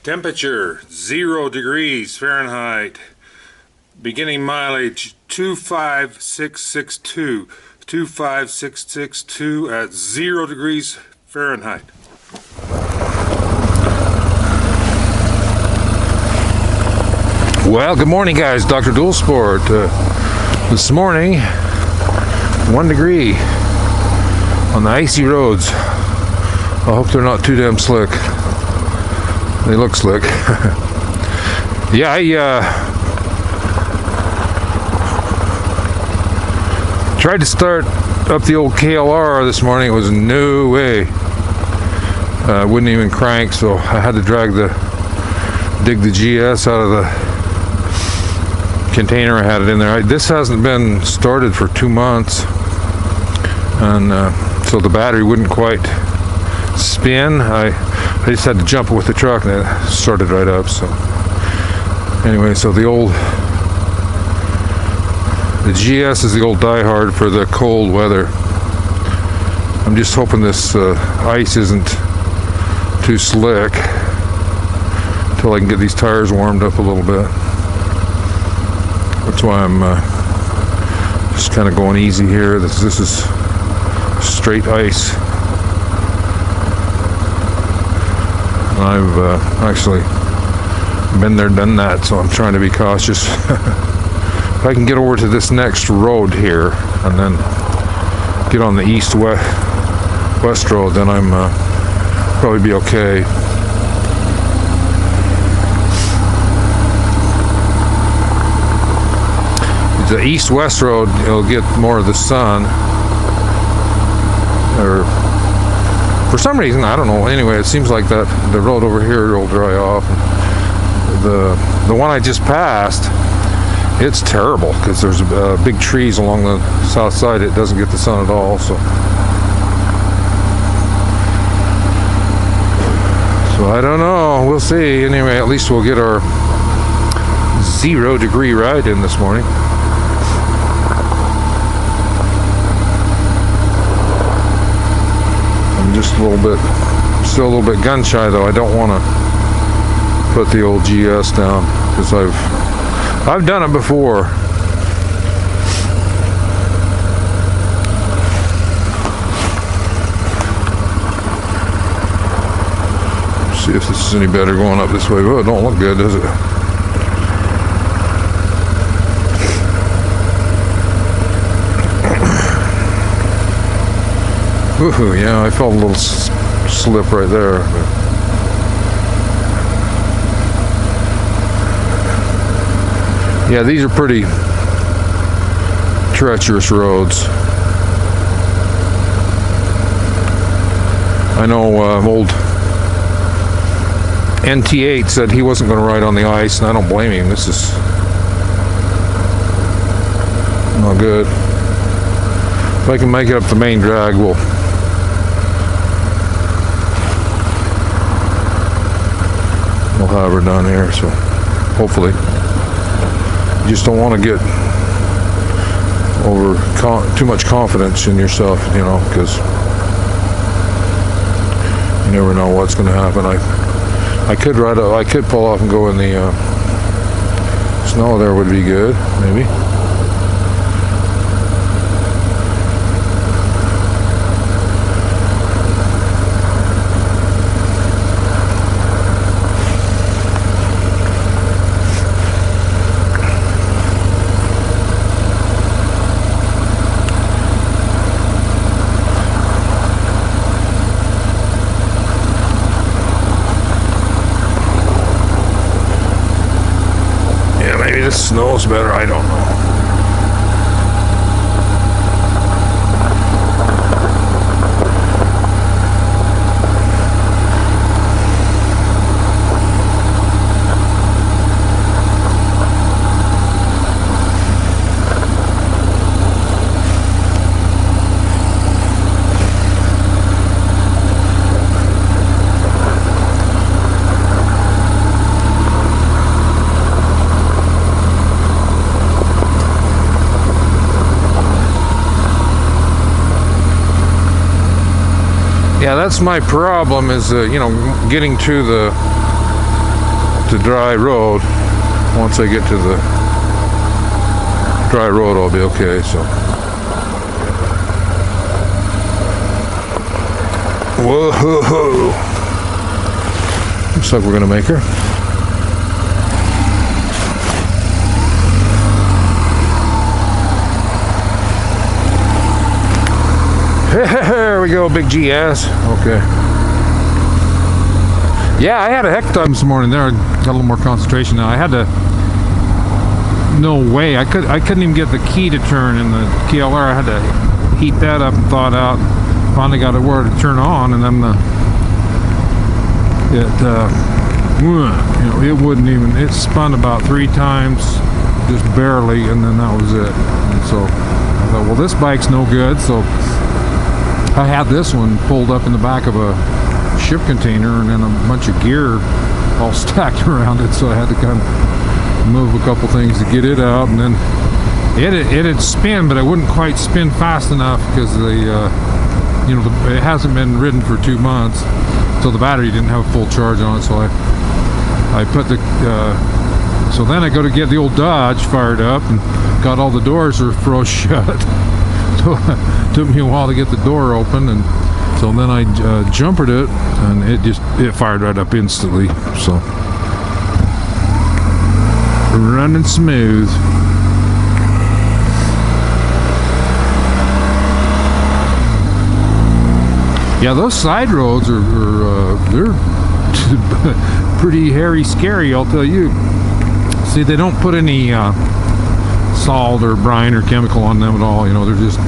Temperature 0 degrees Fahrenheit. Beginning mileage 25662. 25662 at 0 degrees Fahrenheit. Well, good morning, guys. Dr. Dual Sport. This morning, 1 degree on the icy roads. I hope they're not too damn slick. They look slick. Yeah, I tried to start up the old KLR this morning. It was no way. Wouldn't even crank, so I had to dig the GS out of the container. I had it in there. This hasn't been started for 2 months, and so the battery wouldn't quite spin. I just had to jump it with the truck, and it started right up. So anyway, so the GS is the old diehard for the cold weather. I'm just hoping this ice isn't too slick until I can get these tires warmed up a little bit. That's why I'm just kind of going easy here. This is straight ice. I've actually been there, done that, so I'm trying to be cautious. If I can get over to this next road here and then get on the east-west road, then I'm probably be okay. The east-west road, you'll get more of the sun, or for some reason, I don't know. Anyway, it seems like that the road over here will dry off. The one I just passed, it's terrible because there's big trees along the south side. It doesn't get the sun at all. So I don't know. We'll see. Anyway, at least we'll get our 0 degree ride in this morning. Just a little bit, still a little bit gun shy though. I don't want to put the old GS down because I've done it before. See if this is any better going up this way. Oh, it don't look good, does it? Ooh, yeah, I felt a little slip right there. Yeah, these are pretty treacherous roads. I know old NT8 said he wasn't going to ride on the ice, and I don't blame him. This is not good. If I can make it up the main drag, we'll have her done here, so hopefully. You just don't want to get over too much confidence in yourself, you know, because you never know what's going to happen. I could pull off and go in the snow there would be good, maybe. This snow's better, I don't know. Yeah, that's my problem is, you know, getting to the to dry road. Once I get to the dry road, I'll be okay. So, whoa! Looks like we're gonna make her. Here we go, big GS. Okay. Yeah, I had a heck of a time this morning there. I got a little more concentration now. I had to. No way. I couldn't even get the key to turn in the KLR. I had to heat that up and thaw it out. Finally got it where to turn on, and then it wouldn't even. It spun about 3 times, just barely, and then that was it. And so I thought, well, this bike's no good. So I had this one pulled up in the back of a ship container and then a bunch of gear all stacked around it, so I had to kind of move a couple things to get it out, and then it'd spin, but it wouldn't quite spin fast enough because it hasn't been ridden for 2 months, so the battery didn't have full charge on it. So I put the so then I go to get the old Dodge fired up, and got all the doors were froze shut. So it took me a while to get the door open, and so then I jumpered it, and it fired right up instantly. So running smooth. Yeah, those side roads are they're pretty hairy, scary, I'll tell you. See, they don't put any salt or brine or chemical on them at all. They're just,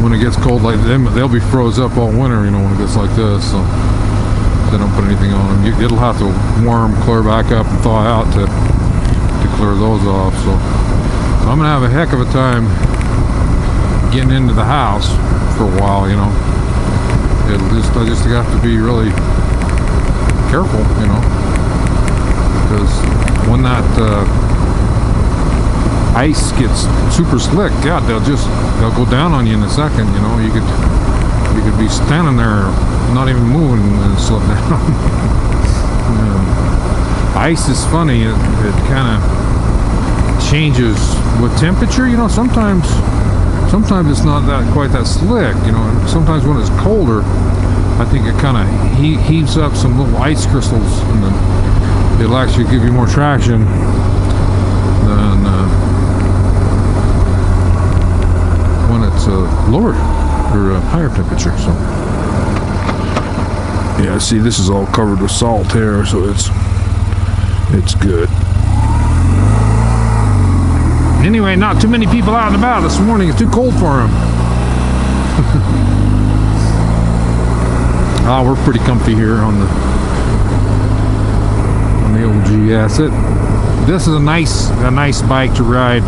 when it gets cold like them, they'll be froze up all winter, when it gets like this. So they don't put anything on them. It'll have to warm, clear back up, and thaw out to clear those off. So I'm gonna have a heck of a time getting into the house for a while. I just have to be really careful, because when that ice gets super slick, yeah, they'll go down on you in a second. You could be standing there not even moving and slip down. Ice is funny. It kind of changes with temperature. Sometimes it's not quite that slick. Sometimes when it's colder, I think it kind of heaves up some little ice crystals, and then it'll actually give you more traction than when it's lower or higher temperature. So yeah, see, this is all covered with salt here, so it's good. Anyway, not too many people out and about this morning. It's too cold for them. We're pretty comfy here on the old GS. This is a nice bike to ride,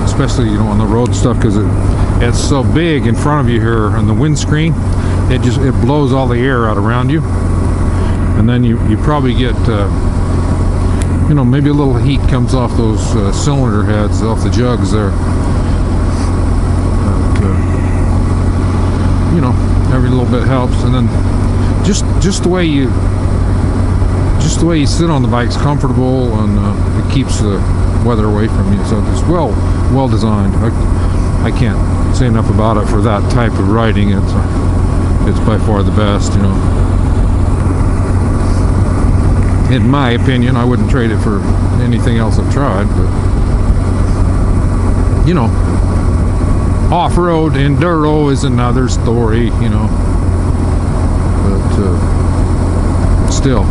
especially on the road stuff, because it's so big in front of you here on the windscreen. It blows all the air out around you, and then you probably get maybe a little heat comes off those cylinder heads, off the jugs there. But, every little bit helps, and then just the way you sit on the bike's comfortable, and it keeps the weather away from you. So it's well designed. I can't say enough about it for that type of riding. It's by far the best. In my opinion, I wouldn't trade it for anything else I've tried, but off-road enduro is another story, but still,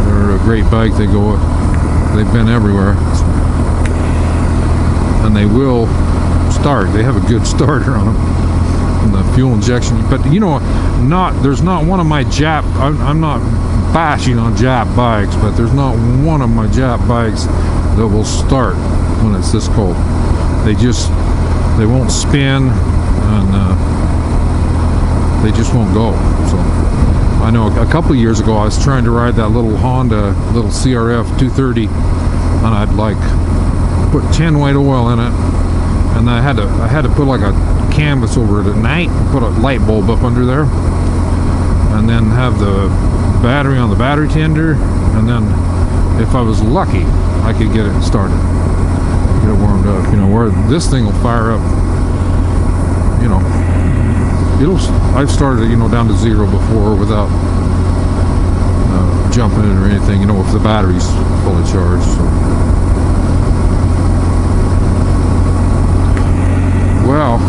they're a great bike. They've been everywhere, and they will start. They have a good starter on them, and the fuel injection. But there's not one of my Jap. I'm not bashing on Jap bikes, but there's not one of my Jap bikes that will start when it's this cold. They won't spin, and they just won't go. So I know a couple of years ago I was trying to ride that little Honda CRF 230, and I'd put 10 weight oil in it, and I had to put like a canvas over it at night and put a light bulb up under there, and then have the battery on the battery tender, and then if I was lucky, I could get it started, get it warmed up. You know, where this thing will fire up. You know, I've started it, you know, down to 0 before without jumping it or anything. You know, if the battery's fully charged. So. Well,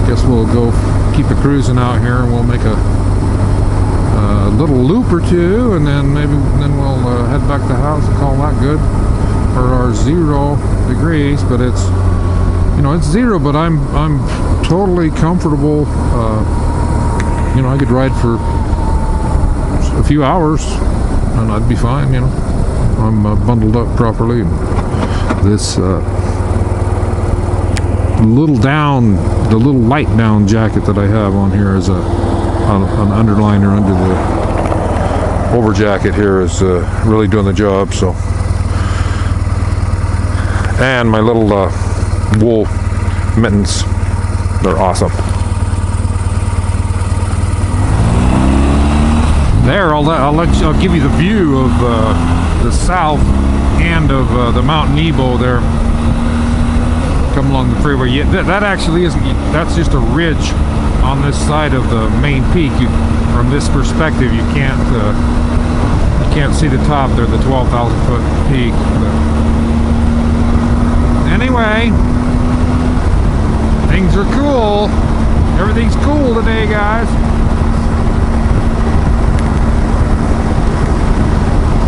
guess we'll go keep it cruising out here, and we'll make a little loop or two, and then we'll head back to the house and call that good for our 0 degrees. But it's, you know, it's 0, but I'm totally comfortable. You know, I could ride for a few hours and I'd be fine. You know, I'm bundled up properly. This the little light down jacket that I have on here is an underliner under the over jacket here is really doing the job. So, and my little wool mittens, they're awesome. There, I'll give you the view of the south end of the Mount Nebo there. Come along the freeway. Yeah, that actually isn't. That's just a ridge on this side of the main peak. From this perspective, you can't see the top there, the 12,000 foot peak. But anyway, things are cool. Everything's cool today, guys.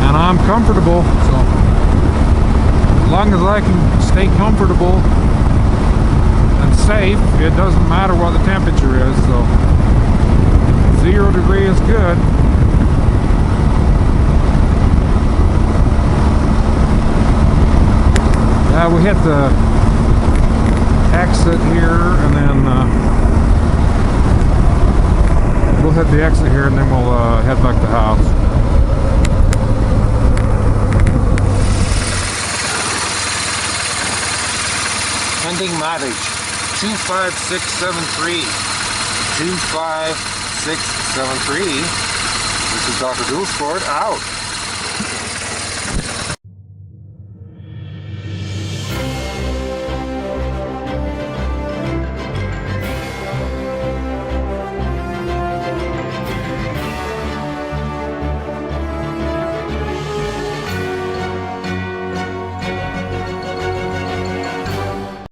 And I'm comfortable, so as long as I can stay comfortable and safe, it doesn't matter what the temperature is. So 0 degree is good. Yeah, we hit the exit here, and then we'll hit the exit here, and then we'll head back to the house. Pending mileage 25673. 25673. This is Dr. Dual Sport out.